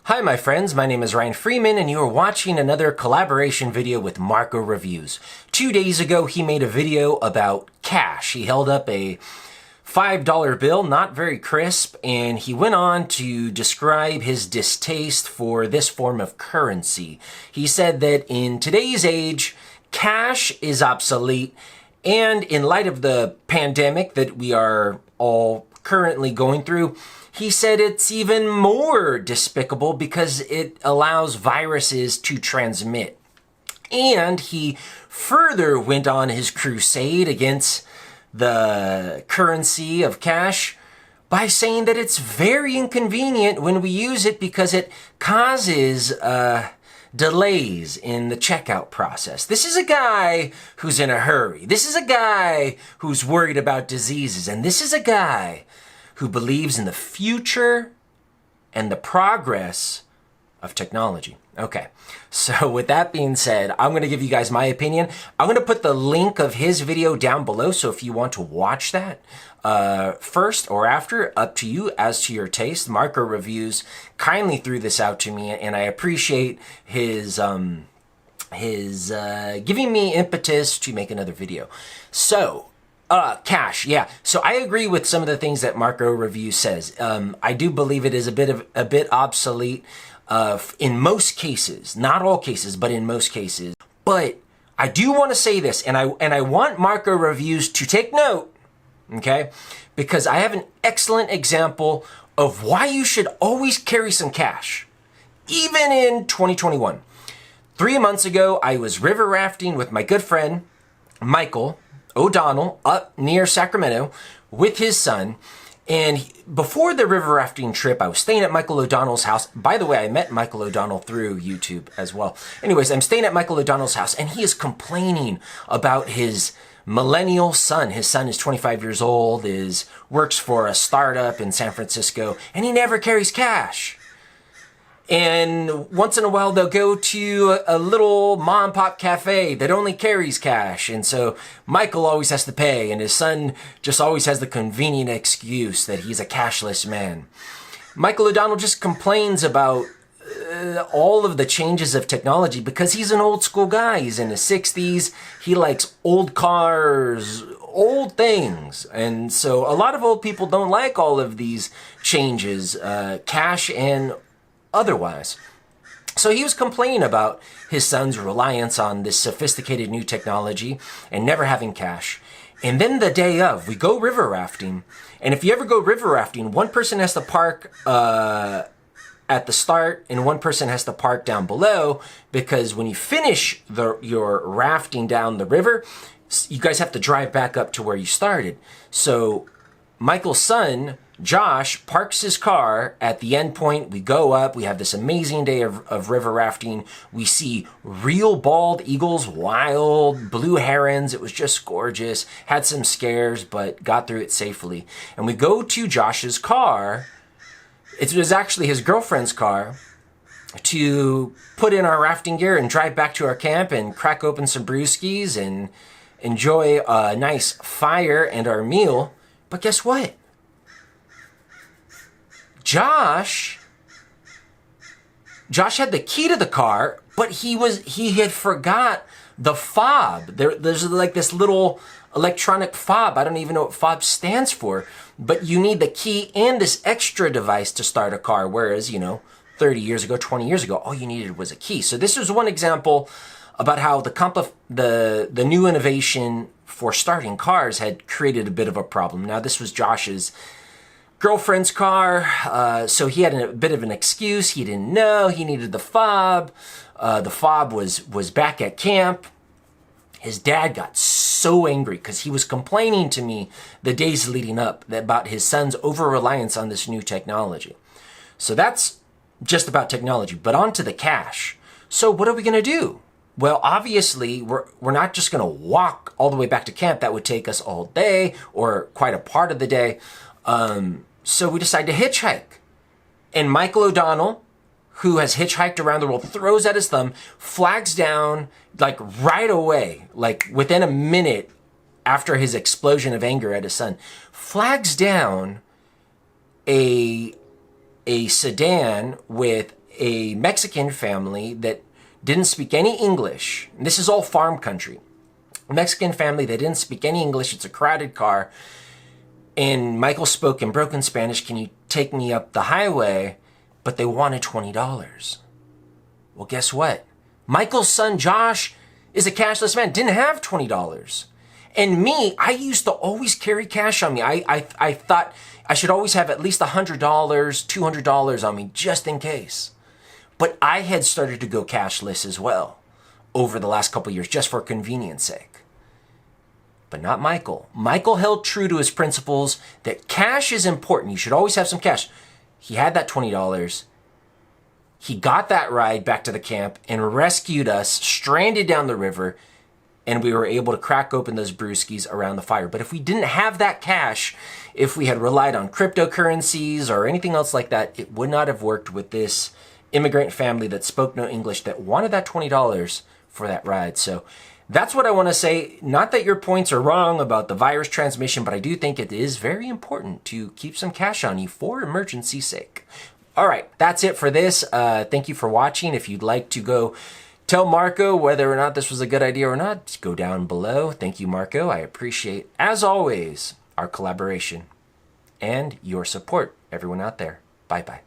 Hi my friends, my name is Ryan Freeman and you are watching another collaboration video with Marco Reviews. 2 days ago he made a video about cash. He held up a $5 bill, not very crisp, and he went on to describe his distaste for this form of currency. He said that in today's age, cash is obsolete, and in light of the pandemic that we are all currently going through, he said it's even more despicable because it allows viruses to transmit. And he further went on his crusade against the currency of cash by saying that it's very inconvenient when we use it because it causes delays in the checkout process. This is a guy who's in a hurry. This is a guy who's worried about diseases. And this is a guy who believes in the future and the progress of technology. Okay, so with that being said, I'm going to give you guys my opinion. I'm going to put the link of his video down below, so if you want to watch that first or after, up to you, as to your taste. Marco Reviews kindly threw this out to me, and I appreciate his giving me impetus to make another video. So, cash, yeah. So I agree with some of the things that Marco Reviews says. I do believe it is a bit obsolete in most cases, not all cases, but in most cases. But I do want to say this, and I want Marco Reviews to take note, okay? Because I have an excellent example of why you should always carry some cash, even in 2021. 3 months ago, I was river rafting with my good friend, Michael O'Donnell, up near Sacramento with his son. And before the river rafting trip, I was staying at Michael O'Donnell's house. By the way, I met Michael O'Donnell through YouTube as well. Anyways, I'm staying at Michael O'Donnell's house, and he is complaining about his millennial son. His son is 25 years old, works for a startup in San Francisco, and he never carries cash. And once in a while, they'll go to a little mom and pop cafe that only carries cash. And so Michael always has to pay, and his son just always has the convenient excuse that he's a cashless man. Michael O'Donnell just complains about all of the changes of technology because he's an old school guy. He's in his 60s. He likes old cars, old things. And so a lot of old people don't like all of these changes, cash and otherwise. So he was complaining about his son's reliance on this sophisticated new technology and never having cash. And then the day of, we go river rafting. And if you ever go river rafting, one person has to park at the start and one person has to park down below, because when you finish your rafting down the river, you guys have to drive back up to where you started. So Michael's son, Josh, parks his car at the end point. We go up. We have this amazing day of river rafting. We see real bald eagles, wild blue herons. It was just gorgeous. Had some scares, but got through it safely. And we go to Josh's car. It was actually his girlfriend's car, to put in our rafting gear and drive back to our camp and crack open some brewskis and enjoy a nice fire and our meal. But guess what? Josh had the key to the car, but he had forgot the fob. There's like this little electronic fob. I don't even know what fob stands for, but you need the key and this extra device to start a car. Whereas, 30 years ago, 20 years ago, all you needed was a key. So this was one example about how the new innovation for starting cars had created a bit of a problem. Now, this was Josh's girlfriend's car, so he had a bit of an excuse. He didn't know he needed the fob. The fob was back at camp. His dad got so angry because he was complaining to me the days leading up about his son's over-reliance on this new technology. So that's just about technology, but on to the cash. So what are we going to do? Well, obviously, we're not just going to walk all the way back to camp. That would take us all day or quite a part of the day. So we decide to hitchhike. And Michael O'Donnell, who has hitchhiked around the world, throws out his thumb, flags down, like right away, like within a minute after his explosion of anger at his son, flags down a a sedan with a Mexican family that didn't speak any English. And this is all farm country. A Mexican family that didn't speak any English. It's a crowded car. And Michael spoke in broken Spanish, "Can you take me up the highway?" But they wanted $20. Well, guess what? Michael's son, Josh, is a cashless man, didn't have $20. And me, I used to always carry cash on me. I thought I should always have at least $100, $200 on me, just in case. But I had started to go cashless as well over the last couple of years, just for convenience sake. But not Michael. Michael held true to his principles that cash is important. You should always have some cash. He had that $20. He got that ride back to the camp and rescued us, stranded down the river, and we were able to crack open those brewskis around the fire. But if we didn't have that cash, if we had relied on cryptocurrencies or anything else like that, it would not have worked with this immigrant family that spoke no English that wanted that $20 for that ride. So that's what I want to say. Not that your points are wrong about the virus transmission, but I do think it is very important to keep some cash on you for emergency sake. All right, that's it for this. Thank you for watching. If you'd like to go tell Marco whether or not this was a good idea or not, go down below. Thank you, Marco. I appreciate, as always, our collaboration and your support, everyone out there. Bye-bye.